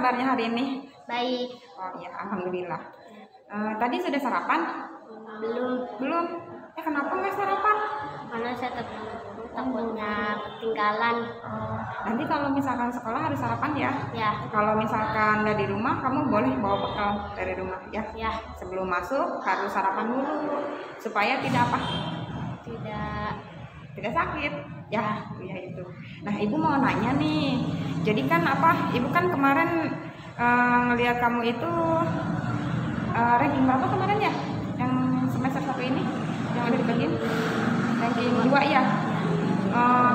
kabarnya hari ini? Baik. Oh iya, alhamdulillah. Tadi sudah sarapan? Belum. Belum? Kenapa nggak sarapan? Karena saya takutnya ketinggalan. Nanti kalau misalkan sekolah harus sarapan ya? Ya. Kalau misalkan dari rumah, kamu boleh bawa bekal dari rumah ya? Ya. Sebelum masuk harus sarapan dulu supaya tidak apa? Tidak sakit ya, ya itu. Nah, ibu mau nanya nih, jadi kan apa, ibu kan kemarin ngelihat kamu itu ranking berapa kemarin ya, yang semester 1 ini yang udah dibagiin? Ranking 2 ya.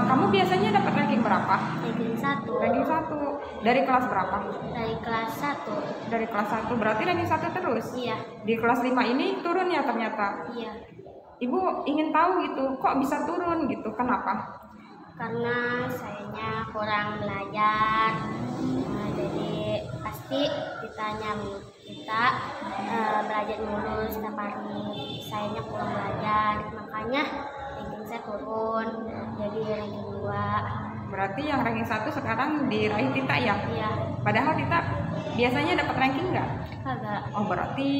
Kamu biasanya dapat ranking berapa? Ranking 1. Ranking 1 dari kelas berapa? Dari kelas 1. Dari kelas 1, berarti ranking 1 terus? Iya. Di kelas 5 ini turun ya ternyata? Iya. Ibu ingin tahu gitu, kok bisa turun gitu, kenapa? Karena sayanya kurang belajar. Jadi pasti kita belajar mulu setiap hari. Sayanya kurang belajar, makanya ranking saya turun jadi ranking 2. Berarti yang ranking 1 sekarang diraih Tita ya? Iya. Padahal Tita biasanya dapat ranking nggak? Kagak. Oh, berarti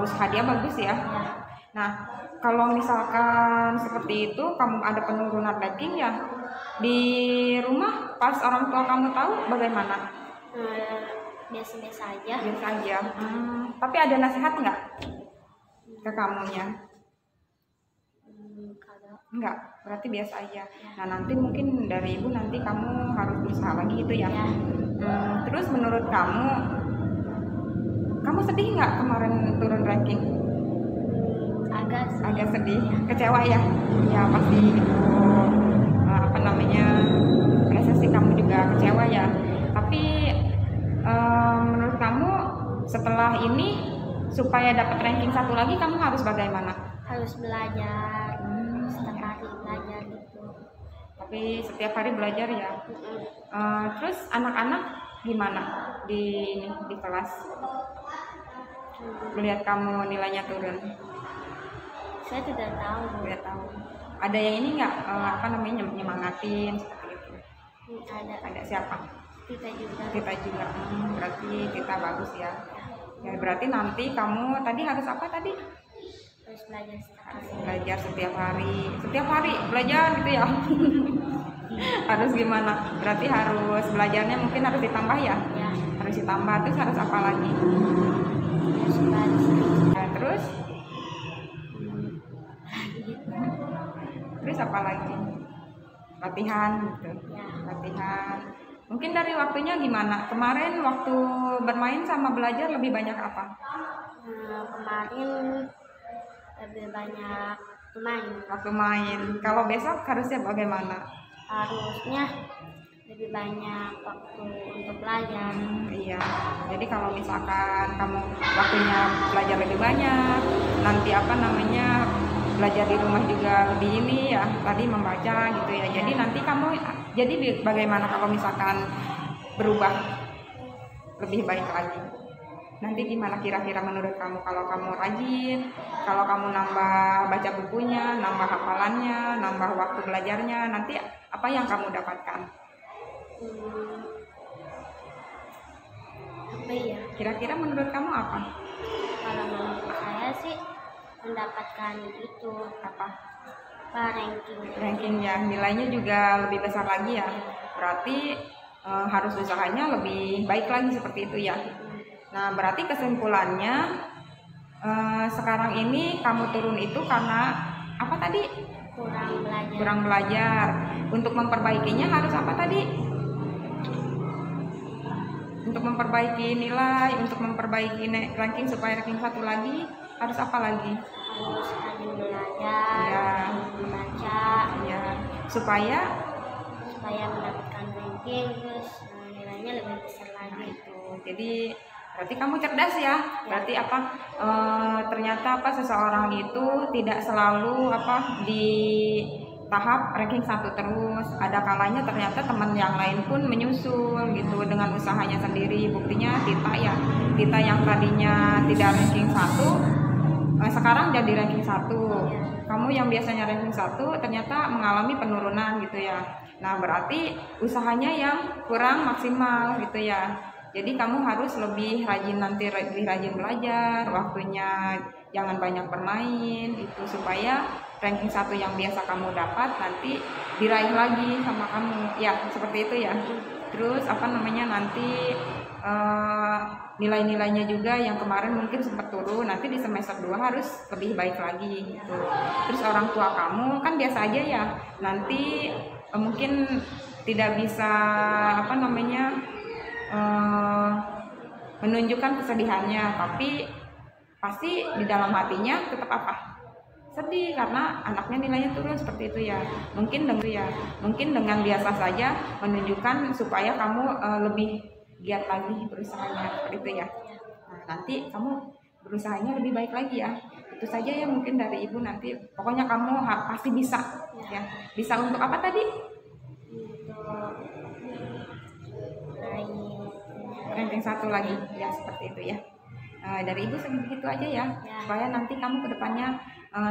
usaha dia bagus ya? Iya. Nah, kalau misalkan seperti itu, kamu ada penurunan ranking ya, di rumah pas orang tua kamu tahu bagaimana? Biasa-biasa aja. Biasa aja. Tapi ada nasihat nggak ke kamunya? Kagak. Enggak, berarti biasa aja. Nah, nanti mungkin dari ibu nanti kamu harus berusaha lagi gitu ya. Ya. Terus menurut kamu sedih nggak kemarin turun ranking? Agak sedih, kecewa ya? Ya pasti ibu rasa sih kamu juga kecewa ya. Tapi menurut kamu setelah ini supaya dapat ranking 1 lagi kamu harus bagaimana? Harus belajar, setiap hari belajar gitu. Tapi setiap hari belajar ya. Terus anak-anak gimana di kelas? Melihat kamu nilainya turun? Saya tidak tahu. Tidak tahu. Ada yang ini nggak nyemangatin seperti itu? Ada siapa? Kita juga. Kita juga. Berarti kita bagus ya. Ya berarti nanti kamu tadi harus apa tadi? Harus belajar setiap hari. Belajar setiap hari. Setiap hari belajar gitu ya. Harus gimana? Berarti harus belajarnya mungkin harus ditambah ya? Ya. Harus ditambah. Terus harus apa lagi? Harus belajar. Nah, terus apa lagi? Latihan gitu. Ya. Latihan. Mungkin dari waktunya gimana? Kemarin waktu bermain sama belajar lebih banyak apa? Kemarin lebih banyak main. Waktu main. Kalau besok harusnya bagaimana? Harusnya lebih banyak waktu untuk belajar. Iya. Jadi kalau misalkan kamu waktunya belajar lebih banyak, nanti belajar di rumah juga lebih ini ya, tadi membaca gitu ya. Jadi nanti kamu bagaimana kalau misalkan berubah lebih baik lagi? Nanti gimana kira-kira menurut kamu kalau kamu rajin, kalau kamu nambah baca bukunya, nambah hafalannya, nambah waktu belajarnya, nanti apa yang kamu dapatkan? Apa ya? Kira-kira menurut kamu apa? Kalau menurut saya sih mendapatkan itu Apa? Ranking ya, nilainya juga lebih besar lagi ya. Berarti harus usahanya lebih baik lagi seperti itu ya. Nah, berarti kesimpulannya sekarang ini kamu turun itu karena apa tadi? Kurang belajar. Untuk memperbaikinya harus apa tadi? Untuk memperbaiki nilai, untuk memperbaiki ranking supaya ranking 1 lagi, harus apa lagi? Harus rajin belajar, membaca, ya, supaya mendapatkan ranking, terus nilainya lebih besar lagi. Jadi berarti kamu cerdas ya. Berarti ternyata seseorang itu tidak selalu di tahap ranking 1 terus. Ada kalanya ternyata teman yang lain pun menyusul gitu dengan usahanya sendiri. Buktinya Tita yang tadinya tidak ranking 1 sekarang jadi ranking 1. Kamu yang biasanya ranking 1 ternyata mengalami penurunan gitu ya. Nah, berarti usahanya yang kurang maksimal gitu ya. Jadi kamu harus lebih rajin nanti, lebih rajin belajar, waktunya jangan banyak bermain itu, supaya ranking 1 yang biasa kamu dapat nanti diraih lagi sama kamu. Ya, seperti itu ya. Terus apa namanya, nanti nilai-nilainya juga yang kemarin mungkin sempat turun, nanti di semester 2 harus lebih baik lagi gitu. Terus orang tua kamu kan biasa aja ya, nanti mungkin tidak bisa apa namanya menunjukkan kesedihannya, tapi pasti di dalam hatinya tetap apa, sedih karena anaknya nilainya turun seperti itu ya. Mungkin dengan biasa saja menunjukkan supaya kamu lebih giat lagi berusahanya seperti itu ya. Nah, nanti kamu berusahanya lebih baik lagi ya. Itu saja ya mungkin dari ibu. Nanti pokoknya kamu pasti bisa ya. Bisa untuk apa tadi? Ranking 1 lagi ya, seperti itu ya. Dari ibu segitu aja ya, supaya nanti kamu kedepannya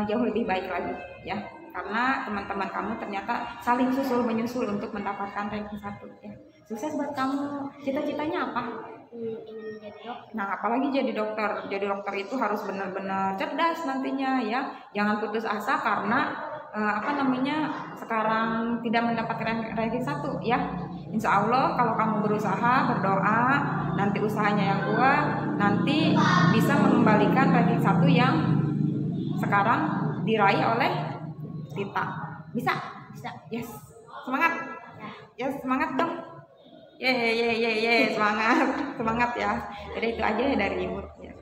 jauh lebih baik lagi ya, karena teman-teman kamu ternyata saling susul menyusul untuk mendapatkan ranking 1 ya. Sukses buat kamu. Cita-citanya apa? Ingin menjadi dokter. Nah, apalagi jadi dokter. Jadi dokter itu harus benar-benar cerdas nantinya ya. Jangan putus asa karena sekarang tidak mendapatkan ranking 1 ya. Insya Allah kalau kamu berusaha, berdoa, nanti usahanya yang kuat, nanti bisa mengembalikan ranking 1 yang sekarang diraih oleh Tita. Bisa? Bisa. Yes. Semangat. Ya. Yes, semangat dong. Ye, semangat. Semangat ya. Jadi itu aja ya dari ibu ya.